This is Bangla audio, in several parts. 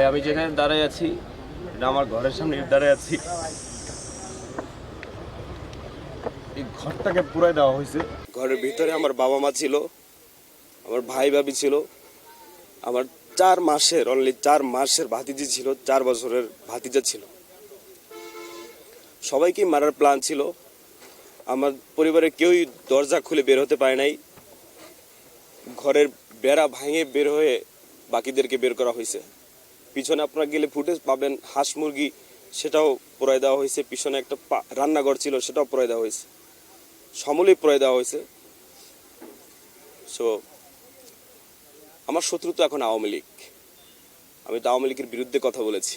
ভাই আমি যেখানে দাঁড়ায় আছি এটা আমার ঘরের সামনে দাঁড়ায় আছি। এই ঘরটাকে পুরাই দেওয়া হয়েছে। ঘরের ভিতরে আমার বাবা মা ছিল, আমার ভাই ভাবি ছিল, আমার 4 মাসের অনলি 4 মাসের ভাতিজি ছিল, 4 বছরের ভাতিজা ছিল। সবাইকে মারার প্ল্যান ছিল। আমার পরিবারের কেউই দরজা খুলে বের হতে পারে নাই। ঘরের বেড়া ভাঙে বের হয়ে বাকিদেরকে বের করা হয়েছে। পিছনে আপনারা গেলে ফুটেজ পাবেন, হাঁস মুরগি সেটাও পোড়ায় দেওয়া হয়েছে। পিছনে একটা রান্নাঘর ছিল, সেটাও পোড়ায় দেওয়া হয়েছে। সমূলেই পোড়ায় দেওয়া হয়েছে। সো আমার শত্রু তো এখন আওয়ামী লীগ। আমি তো আওয়ামী লীগের বিরুদ্ধে কথা বলেছি।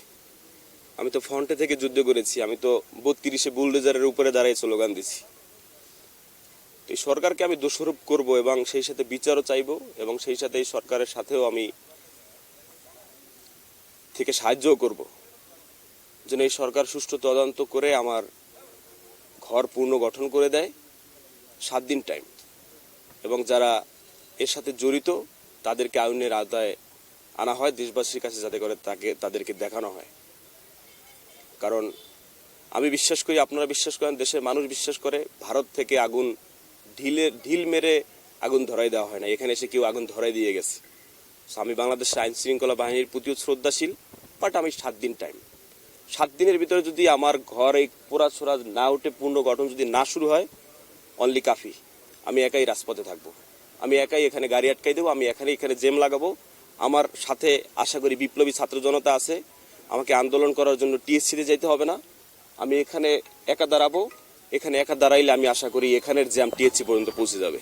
আমি তো ফ্রন্টে থেকে যুদ্ধ করেছি। আমি তো 32-এ বুলডোজারের উপরে দাঁড়িয়ে স্লোগান দিছি। এই সরকারকে আমি দোষারোপ করব এবং সেই সাথে বিচারও চাইব এবং সেই সাথে এই সরকারের সাথেও আমি থেকে সাহায্যও করব, যেন এই সরকার সুষ্ঠু তদন্ত করে আমার ঘর পুনর্গঠন করে দেয়। 7 দিন টাইম, এবং যারা এর সাথে জড়িত তাদেরকে আইনের আওতায় আনা হয়, দেশবাসীর কাছে যাতে করে তাদেরকে দেখানো হয়। কারণ আমি বিশ্বাস করি, আপনারা বিশ্বাস করেন, দেশের মানুষ বিশ্বাস করে, ভারত থেকে আগুন ঢিল মেরে আগুন ধরাই দেওয়া হয় না। এখানে এসে কেউ আগুন ধরাই দিয়ে গেছে। আমি বাংলাদেশের আইন শৃঙ্খলা বাহিনীর প্রতিও শ্রদ্ধাশীল, বাট আমি 7 দিন টাইম, 7 দিনের ভিতরে যদি আমার ঘর এই পোড়াছোড়া না উঠে পুনর্গঠন যদি না শুরু হয়, অনলি কাফি। আমি একাই রাজপথে থাকবো, আমি একাই এখানে গাড়ি আটকাই দেবো, আমি এখানে জেম লাগাবো। আমার সাথে আশা করি বিপ্লবী ছাত্র জনতা আছে। আমাকে আন্দোলন করার জন্য টিএসসিতে যেতে হবে না। আমি এখানে একা দাঁড়াবো। এখানে একা দাঁড়াইলে আমি আশা করি এখানের জ্যাম টিএসসি পর্যন্ত পৌঁছে যাবে।